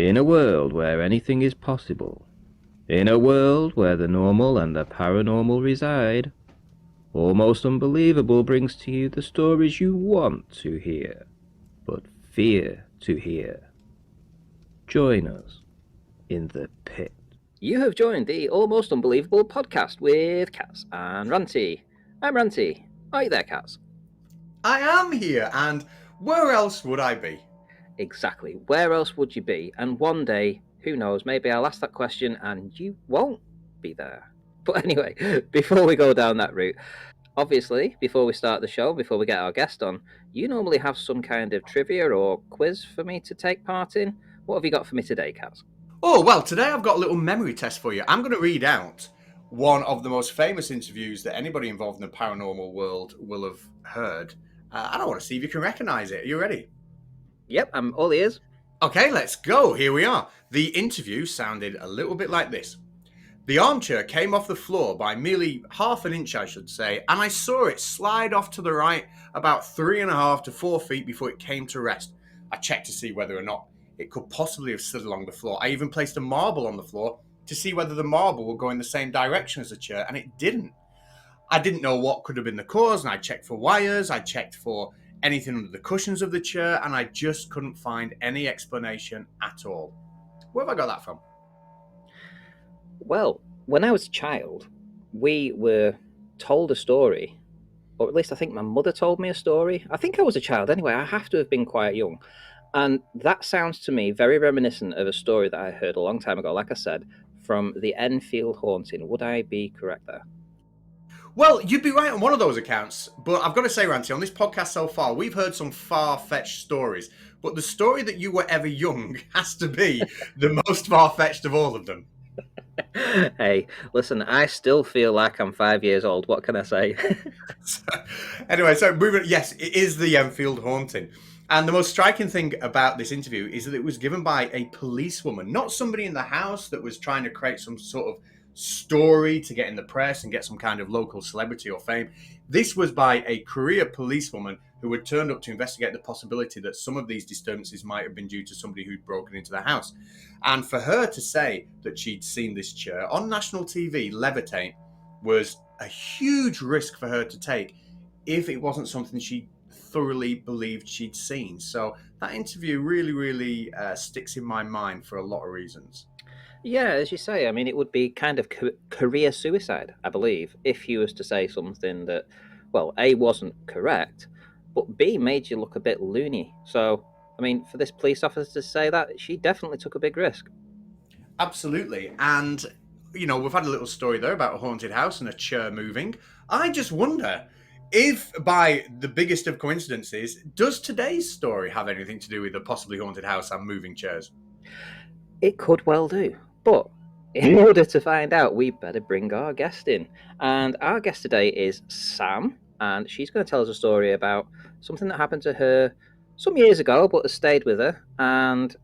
In a world where anything is possible, in a world where the normal and the paranormal reside, Almost Unbelievable brings to you the stories you want to hear, but fear to hear. Join us in the pit. You have joined the Almost Unbelievable podcast with Kaz and Ranty. I'm Ranty. Are you there, Kaz? I am here, and where else would I be? Exactly. Where else would you be? And one day, who knows, maybe I'll ask that question and you won't be there. But anyway, before we go down that route, obviously, before we start the show, before we get our guest on, you normally have some kind of trivia or quiz for me to take part in. What have you got for me today, Kaz? Oh, well, today I've got a little memory test for you. I'm going to read out one of the most famous interviews that anybody involved in the paranormal world will have heard. And I want to see if you can recognize it. Are you ready? Yep, I'm all ears. Okay, let's go. Here we are. The interview sounded a little bit like this. The armchair came off the floor by merely half an inch, I should say, and I saw it slide off to the right about 3.5 to 4 feet before it came to rest. I checked to see whether or not it could possibly have slid along the floor. I even placed a marble on the floor to see whether the marble would go in the same direction as the chair, and it didn't. I didn't know what could have been the cause, and I checked for wires, I checked for anything under the cushions of the chair, and I just couldn't find any explanation at all. Where have I got that from? Well, when I was a child, we were told a story, or at least I think my mother told me a story. I think I was a child anyway, I have to have been quite young. And that sounds to me very reminiscent of a story that I heard a long time ago, like I said, from the Enfield haunting. Would I be correct there? Well, you'd be right on one of those accounts, but I've got to say, Ranty, on this podcast so far, we've heard some far-fetched stories, but the story that you were ever young has to be the most far-fetched of all of them. Hey, listen, I still feel like I'm 5 years old. What can I say? Anyway, so moving, yes, it is the Enfield haunting. And the most striking thing about this interview is that it was given by a policewoman, not somebody in the house that was trying to create some sort of story to get in the press and get some kind of local celebrity or fame. This was by a career policewoman who had turned up to investigate the possibility that some of these disturbances might have been due to somebody who'd broken into the house. And for her to say that she'd seen this chair on national TV levitate was a huge risk for her to take if it wasn't something she thoroughly believed she'd seen. So that interview really sticks in my mind for a lot of reasons. Yeah, as you say, I mean, it would be kind of career suicide, I believe, if he was to say something that, well, A, wasn't correct, but B, made you look a bit loony. So, I mean, for this police officer to say that, she definitely took a big risk. Absolutely. And, you know, we've had a little story there about a haunted house and a chair moving. I just wonder if, by the biggest of coincidences, does today's story have anything to do with a possibly haunted house and moving chairs? It could well do. But in order to find out, we better bring our guest in. And our guest today is Sam, and she's going to tell us a story about something that happened to her some years ago, but has stayed with her. And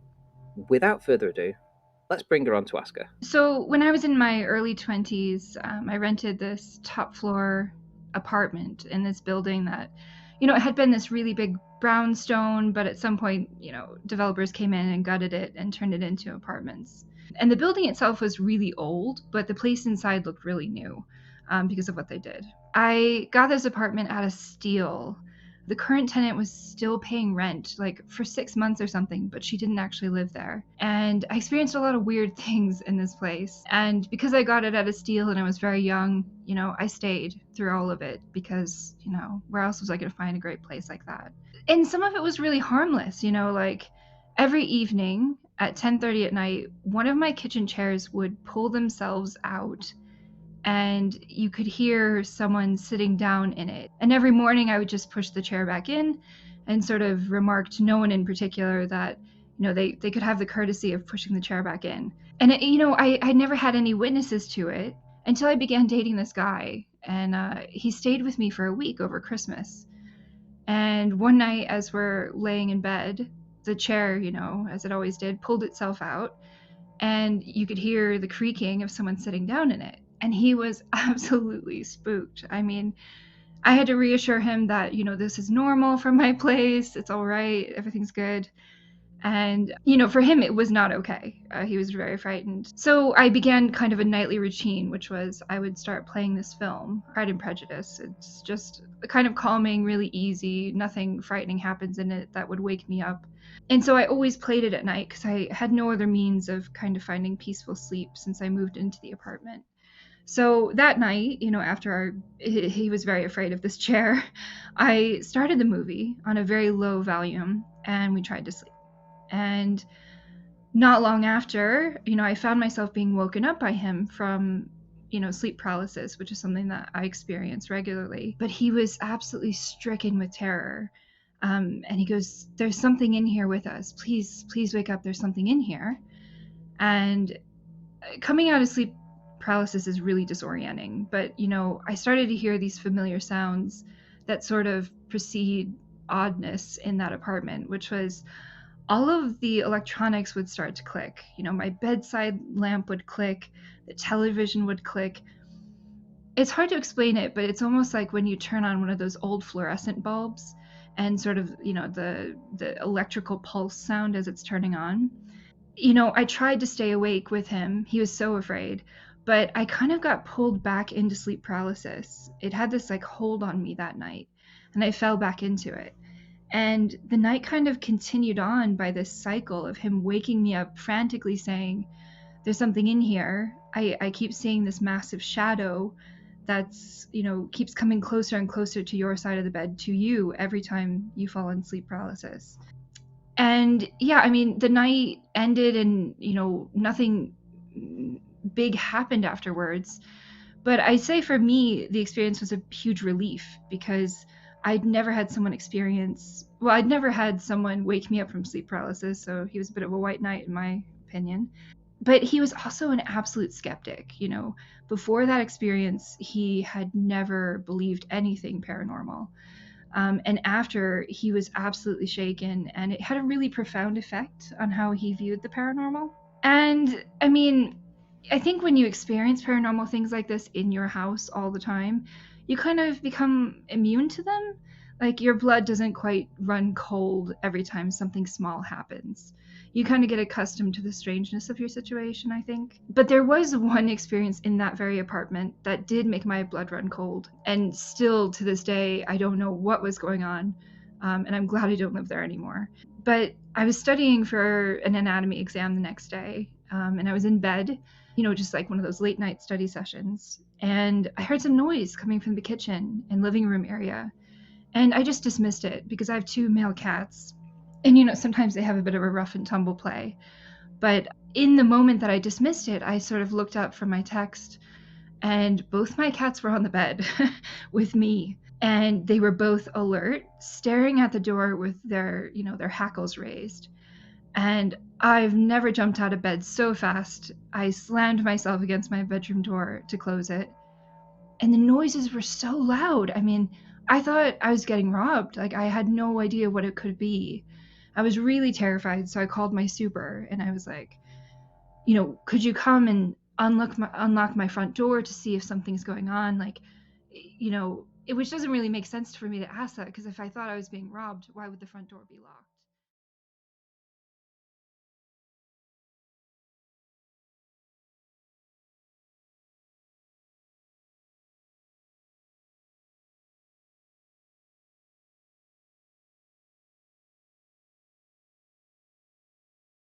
without further ado, let's bring her on to ask her. So when I was in my early 20s, I rented this top floor apartment in this building that, you know, it had been this really big brownstone, but at some point, you know, developers came in and gutted it and turned it into apartments. And the building itself was really old, but the place inside looked really new because of what they did. I got this apartment out of steal. The current tenant was still paying rent, like for 6 months or something, but she didn't actually live there. And I experienced a lot of weird things in this place. And because I got it out of steal and I was very young, you know, I stayed through all of it because, you know, where else was I going to find a great place like that? And some of it was really harmless, you know, like every evening at 10:30 at night, one of my kitchen chairs would pull themselves out and you could hear someone sitting down in it. And every morning I would just push the chair back in and sort of remark to no one in particular that, you know, they could have the courtesy of pushing the chair back in. And, you know, I never had any witnesses to it until I began dating this guy. And he stayed with me for a week over Christmas. And one night as we're laying in bed, the chair, you know, as it always did, pulled itself out. And you could hear the creaking of someone sitting down in it. And he was absolutely spooked. I mean, I had to reassure him that, you know, this is normal from my place. It's all right. Everything's good. And, for him, it was not okay. He was very frightened. So I began kind of a nightly routine, which was I would start playing this film, Pride and Prejudice. It's just kind of calming, really easy. Nothing frightening happens in it that would wake me up. And so I always played it at night because I had no other means of kind of finding peaceful sleep since I moved into the apartment. So that night, after he was very afraid of this chair, I started the movie on a very low volume and we tried to sleep. And not long after, I found myself being woken up by him from, sleep paralysis, which is something that I experience regularly. But he was absolutely stricken with terror. And he goes, "There's something in here with us. Please wake up. There's something in here." And coming out of sleep paralysis is really disorienting. But, I started to hear these familiar sounds that sort of precede oddness in that apartment, which was all of the electronics would start to click. My bedside lamp would click, the television would click. It's hard to explain it, but it's almost like when you turn on one of those old fluorescent bulbs and sort of, the electrical pulse sound as it's turning on. I tried to stay awake with him. He was so afraid, but I kind of got pulled back into sleep paralysis. It had this like hold on me that night, and I fell back into it. And the night kind of continued on by this cycle of him waking me up frantically saying, "There's something in here. I keep seeing this massive shadow that's, keeps coming closer and closer to your side of the bed, to you, every time you fall in sleep paralysis." And yeah, I mean, the night ended and, nothing big happened afterwards. But I'd say for me, the experience was a huge relief because I'd never had someone I'd never had someone wake me up from sleep paralysis. So he was a bit of a white knight, in my opinion. But he was also an absolute skeptic. Before that experience, he had never believed anything paranormal. And after, he was absolutely shaken, and it had a really profound effect on how he viewed the paranormal. And I mean, I think when you experience paranormal things like this in your house all the time, you kind of become immune to them. Like your blood doesn't quite run cold every time something small happens. You kind of get accustomed to the strangeness of your situation, I think. But there was one experience in that very apartment that did make my blood run cold. And still to this day, I don't know what was going on. And I'm glad I don't live there anymore. But I was studying for an anatomy exam the next day, and I was in bed, just like one of those late night study sessions. And I heard some noise coming from the kitchen and living room area. And I just dismissed it because I have two male cats. And, sometimes they have a bit of a rough and tumble play. But in the moment that I dismissed it, I sort of looked up from my text, and both my cats were on the bed with me. And they were both alert, staring at the door with their hackles raised. And I've never jumped out of bed so fast. I slammed myself against my bedroom door to close it. And the noises were so loud. I mean, I thought I was getting robbed. Like, I had no idea what it could be. I was really terrified, so I called my super, and I was like, could you come and unlock my front door to see if something's going on? Like, which doesn't really make sense for me to ask that, because if I thought I was being robbed, why would the front door be locked?